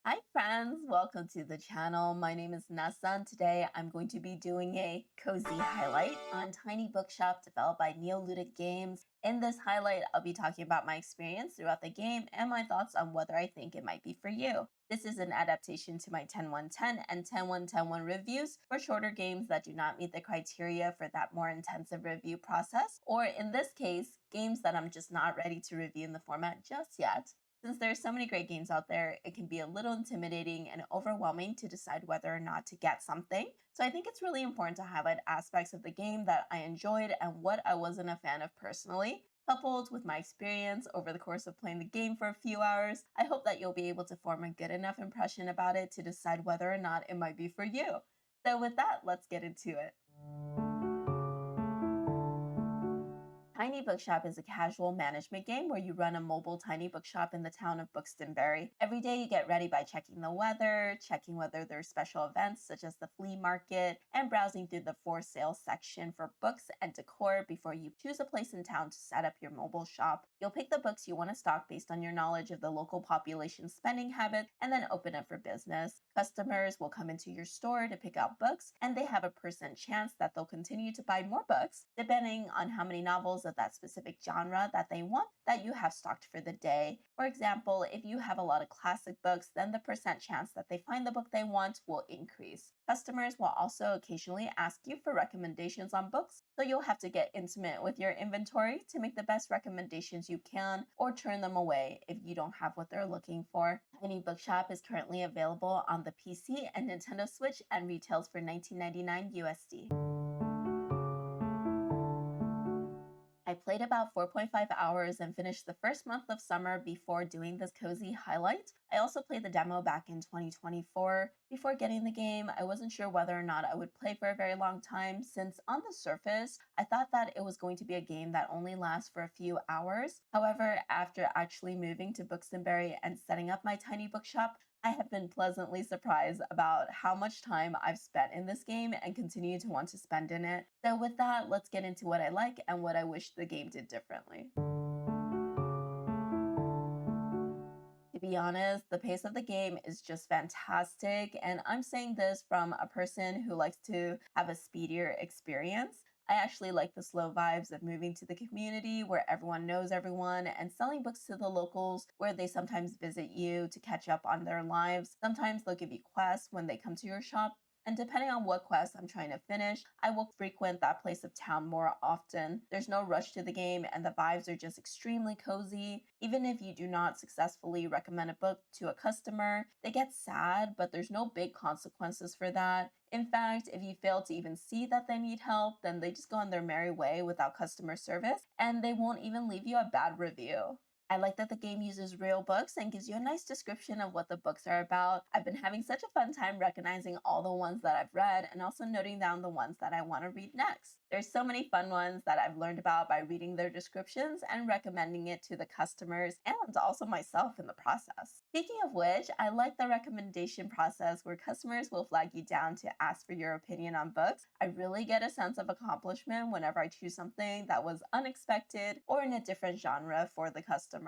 Hi friends, welcome to the channel. My name is Nessa and today I'm going to be doing a cozy highlight on Tiny Bookshop developed by Neoludic Games. In this highlight, I'll be talking about my experience throughout the game and my thoughts on whether I think it might be for you. This is an adaptation to my 10-1-10 and 10-1-10-1 reviews for shorter games that do not meet the criteria for that more intensive review process, or in this case, games that I'm just not ready to review in the format just yet. Since there are so many great games out there, it can be a little intimidating and overwhelming to decide whether or not to get something. So I think it's really important to highlight aspects of the game that I enjoyed and what I wasn't a fan of personally. Coupled with my experience over the course of playing the game for a few hours, I hope that you'll be able to form a good enough impression about it to decide whether or not it might be for you. So with that, let's get into it. Tiny Bookshop is a casual management game where you run a mobile tiny bookshop in the town of Buxtonbury. Every day you get ready by checking the weather, checking whether there's special events such as the flea market, and browsing through the for sale section for books and decor before you choose a place in town to set up your mobile shop. You'll pick the books you want to stock based on your knowledge of the local population's spending habit and then open it for business. Customers will come into your store to pick out books, and they have a percent chance that they'll continue to buy more books depending on how many novels of that specific genre that they want that you have stocked for the day. For example, if you have a lot of classic books, then the percent chance that they find the book they want will increase. Customers will also occasionally ask you for recommendations on books, so you'll have to get intimate with your inventory to make the best recommendations you can or turn them away if you don't have what they're looking for. Tiny Bookshop is currently available on the PC and Nintendo Switch and retails for $19.99 USD. I played about 4.5 hours and finished the first month of summer before doing this cozy highlight. I also played the demo back in 2024. Before getting the game, I wasn't sure whether or not I would play for a very long time, since on the surface, I thought that it was going to be a game that only lasts for a few hours. However, after actually moving to Buxtonbury and setting up my tiny bookshop, I have been pleasantly surprised about how much time I've spent in this game and continue to want to spend in it. So with that, let's get into what I like and what I wish the game did differently. To be honest, the pace of the game is just fantastic, and I'm saying this from a person who likes to have a speedier experience. I actually like the slow vibes of moving to the community where everyone knows everyone and selling books to the locals where they sometimes visit you to catch up on their lives. Sometimes they'll give you quests when they come to your shop, and depending on what quest I'm trying to finish, I will frequent that place of town more often. There's no rush to the game, and the vibes are just extremely cozy. Even if you do not successfully recommend a book to a customer, they get sad, but there's no big consequences for that. In fact, if you fail to even see that they need help, then they just go on their merry way without customer service, and they won't even leave you a bad review. I like that the game uses real books and gives you a nice description of what the books are about. I've been having such a fun time recognizing all the ones that I've read and also noting down the ones that I want to read next. There's so many fun ones that I've learned about by reading their descriptions and recommending it to the customers and also myself in the process. Speaking of which, I like the recommendation process where customers will flag you down to ask for your opinion on books. I really get a sense of accomplishment whenever I choose something that was unexpected or in a different genre for the customers.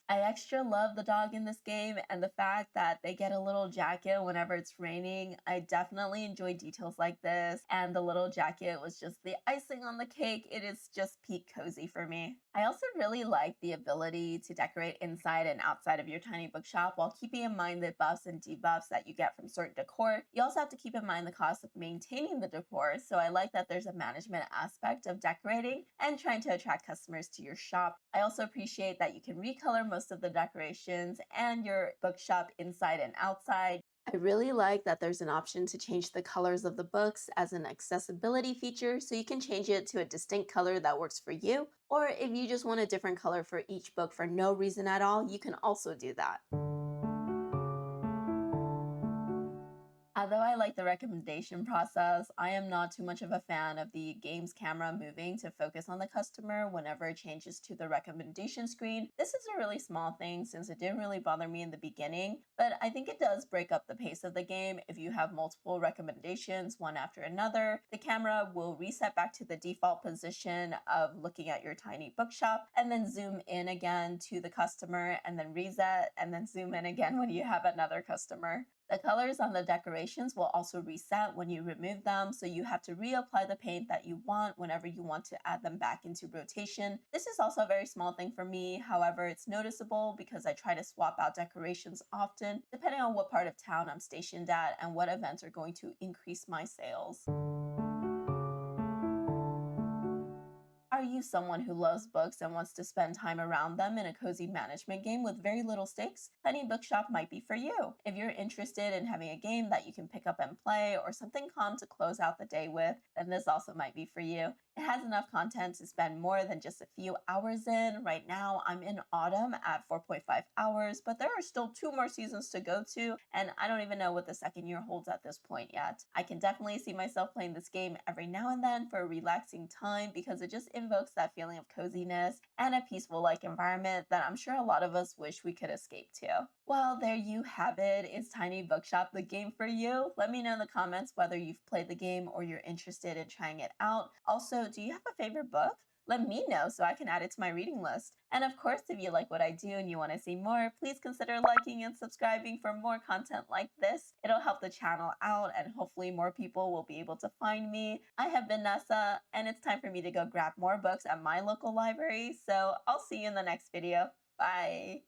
I extra love the dog in this game and the fact that they get a little jacket whenever it's raining. I definitely enjoy details like this, and the little jacket was just the icing on the cake. It is just peak cozy for me. I also really like the ability to decorate inside and outside of your tiny bookshop while keeping in mind the buffs and debuffs that you get from certain decor. You also have to keep in mind the cost of maintaining the decor, so I like that there's a management aspect of decorating and trying to attract customers to your shop. I also appreciate that you can recolor most of the decorations and your bookshop inside and outside. I really like that there's an option to change the colors of the books as an accessibility feature, so you can change it to a distinct color that works for you. Or if you just want a different color for each book for no reason at all, you can also do that. Although I like the recommendation process, I am not too much of a fan of the game's camera moving to focus on the customer whenever it changes to the recommendation screen. This is a really small thing since it didn't really bother me in the beginning, but I think it does break up the pace of the game if you have multiple recommendations one after another. The camera will reset back to the default position of looking at your tiny bookshop and then zoom in again to the customer and then reset and then zoom in again when you have another customer. The colors on the decorations will also reset when you remove them, so you have to reapply the paint that you want whenever you want to add them back into rotation. This is also a very small thing for me, however, it's noticeable because I try to swap out decorations often, depending on what part of town I'm stationed at and what events are going to increase my sales. Are you someone who loves books and wants to spend time around them in a cozy management game with very little stakes? Tiny Bookshop might be for you. If you're interested in having a game that you can pick up and play or something calm to close out the day with, then this also might be for you. It has enough content to spend more than just a few hours in. Right now, I'm in autumn at 4.5 hours, but there are still two more seasons to go to, and I don't even know what the second year holds at this point yet. I can definitely see myself playing this game every now and then for a relaxing time because it just invokes that feeling of coziness and a peaceful like environment that I'm sure a lot of us wish we could escape to. Well, there you have it. Is Tiny Bookshop the game for you? Let me know in the comments whether you've played the game or you're interested in trying it out. Also, do you have a favorite book? Let me know so I can add it to my reading list. And of course, if you like what I do and you want to see more, please consider liking and subscribing for more content like this. It'll help the channel out and hopefully more people will be able to find me. I have been Nessa, and it's time for me to go grab more books at my local library. So I'll see you in the next video. Bye.